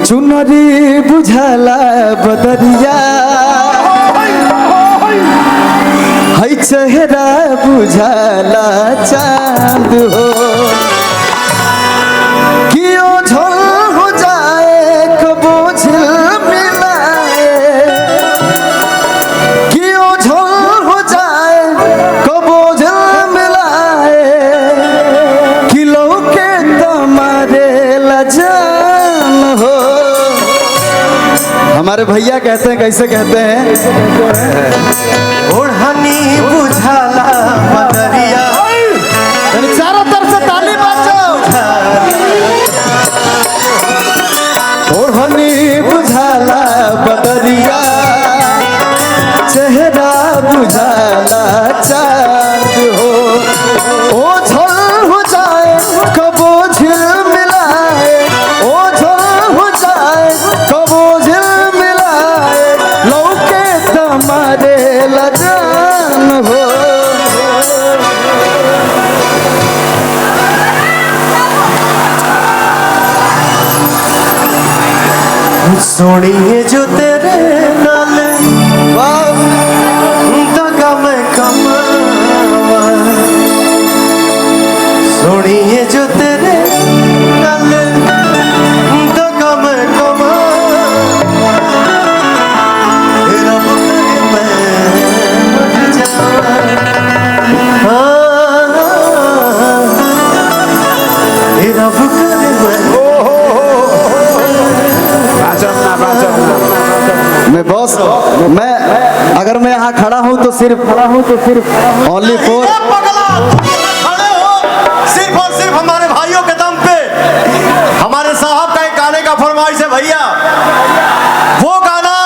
चुनरी बुझाला बदरिया है चेहरा बुझाला चांद हो कियो झोल हो जाए कबो झिलमिलाए कियो झोल हो जाए कबो झिलमिलाए किलो के तुम्हारे लजान हो। हमारे भैया कहते हैं, कैसे कहते हैं, ओढ़नी बुझाला बदरिया। चारों तरफ से ताली बजाओ। ओढ़नी बुझाला बदरिया चेहरा बुझाला चांद हो ओझल हो जाए कबो झिलमिलाए ओझल हो जाए कबो झिलमिलाए लौके तुम्हारे लजान हो। सोनिए जो तेरे नाल दगा में कमावा सोनिए जो तेरे नाल दगा में कमावा रब करे मैं मर जावा रब करे मैं बॉस मैं अगर मैं यहाँ खड़ा हूँ तो सिर्फ ओनली फॉर खड़े हो सिर्फ और सिर्फ हमारे भाइयों के दम पे। हमारे साहब का एक गाने का फरमाइश है भैया, वो गाना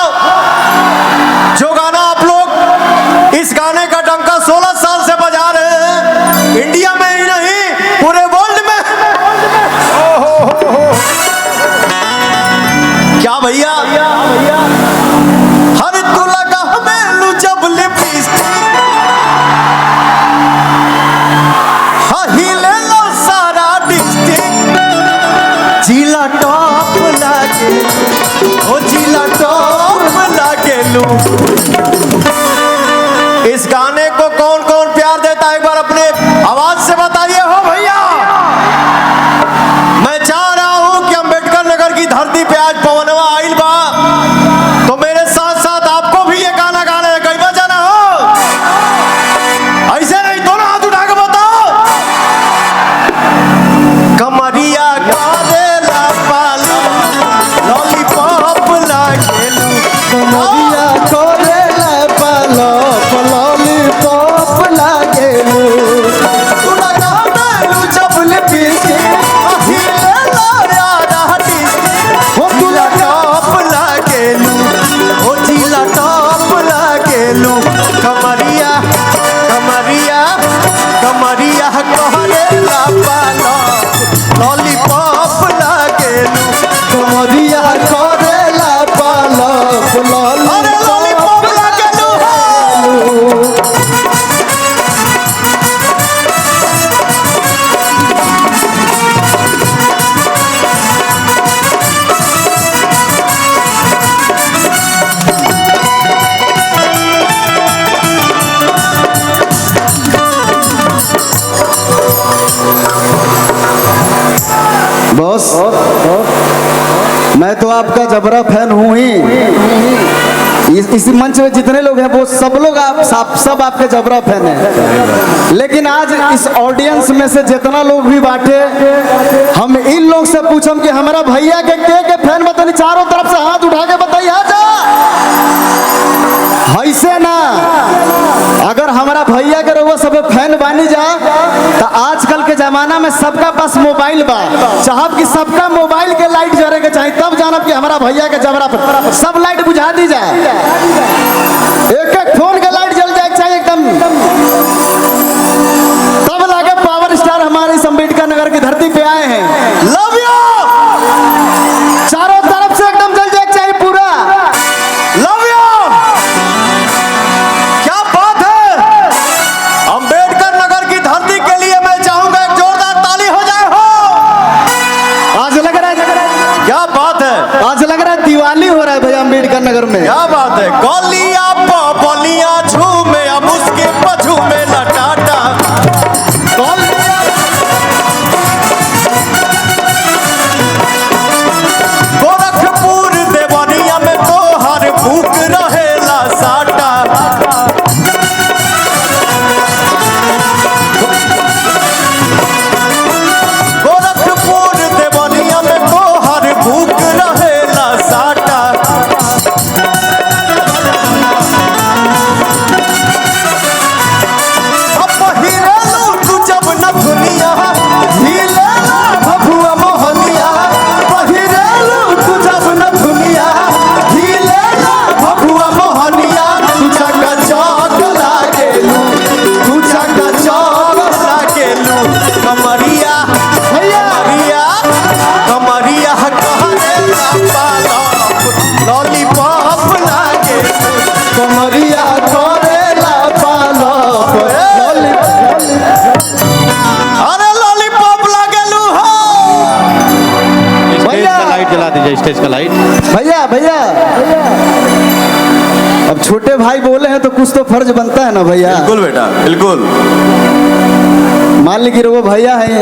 जो गाना आप लोग इस गाने का डंका 16 साल से बजा रहे हैं, इंडिया में ही नहीं पूरे वर्ल्ड में। क्या भैया हर तू लगा मेलू जब लिपस्टिक हिले लो सारा डिस्ट्रिक्ट जिला टॉप लागे ओ जिला टॉप लागे लू। इस गाने को कौन कौन प्यार देता है एक बार अपने आवाज से बताइए हो भैया। मैं चाह रहा हूं कि अंबेडकर नगर की धरती पे आज पवनवा आइल बा तो मेरे साथ साथ आपको भी ये गाना गाना है। कई बजाना हो ऐसे नहीं, दोनों हाथ उठा के बताओ। कमरिया करेला पालो लॉलीपॉप लागेलू कमरिया करेला पालो लॉलीपॉप लागेलू तू लगा मेलू जब लिपस्टिक हिले लो यारा डिस्ट्रिक्ट ओ जिला टॉप लागेलू ओ जिला टॉप लागेलू। कमरिया कमरिया कमरिया करेला पालो लॉलीपॉप लागेलू कमरिया करेला पालो अरे लॉलीपॉप लागेलू। बॉस मैं तो आपका जबरा फैन हूँ ही। इस मंच में जितने लोग हैं वो सब लोग सब आपके जबरा फैन हैं। लेकिन आज इस ऑडियंस में से जितना लोग भी बांटे हम इन लोग से पूछम कि हमारा भैया के फैन बताइए, चारों तरफ से हाथ उठा के बताइए। आजा ऐसे ना, अगर हमारा भैया के रउआ सब फैन बानी जा तो आजकल के जमाना में सबका पास मोबाइल बा, चाहब कि सबका मोबाइल के लाइट जरे के चाहिए तब जानब कि हमारा भैया के जबरा पर सब लाइट बुझा दी जाए, एक एक फोन के लाइट जल जाए चाहिए एकदम, तब लागे पावर स्टार हमारे इस अम्बेडकर नगर की धरती पे आए हैं। Love you. चारों तरफ से एकदम जल जाए चाहिए पूरा। Love you. क्या बात है। अंबेडकर नगर की धरती के लिए मैं चाहूंगा एक जोरदार ताली हो जाए हो। आज लग रहा है क्या बात बात है, आज लग रहा है दिवाली हो रहा है भैया अम्बेडकर नगर में। क्या बात है। गोलियां बलियां झूमे अब उसके पछू में लटाटा। गोरखपुर देवरिया में तो हर भूख रहेला साटा। गोरखपुर देवरिया में तो हर भूख रहेला साटा। अब हिरेलू तू जब नथुनिया हिलेला भभुआ मोहनिया। पहिरेलू तू जब नथुनिया हिलेला भभुआ मोहनिया। तू चका चौक लागेलू, तू चका चौक लागेलू। कमरिया भैया कमरिया कमरिया कहरे पाला लॉलीपॉप लागेलू। कमरिया करेला पालो अरे लॉलीपॉप लागेलू हो। स्टेज का लाइट जला दीजिए, स्टेज का लाइट। भैया भैया अब छोटे भाई बोले हैं तो कुछ तो फर्ज बनता है ना भैया। बिल्कुल बेटा बिल्कुल। मान लीजिए वो भैया हैं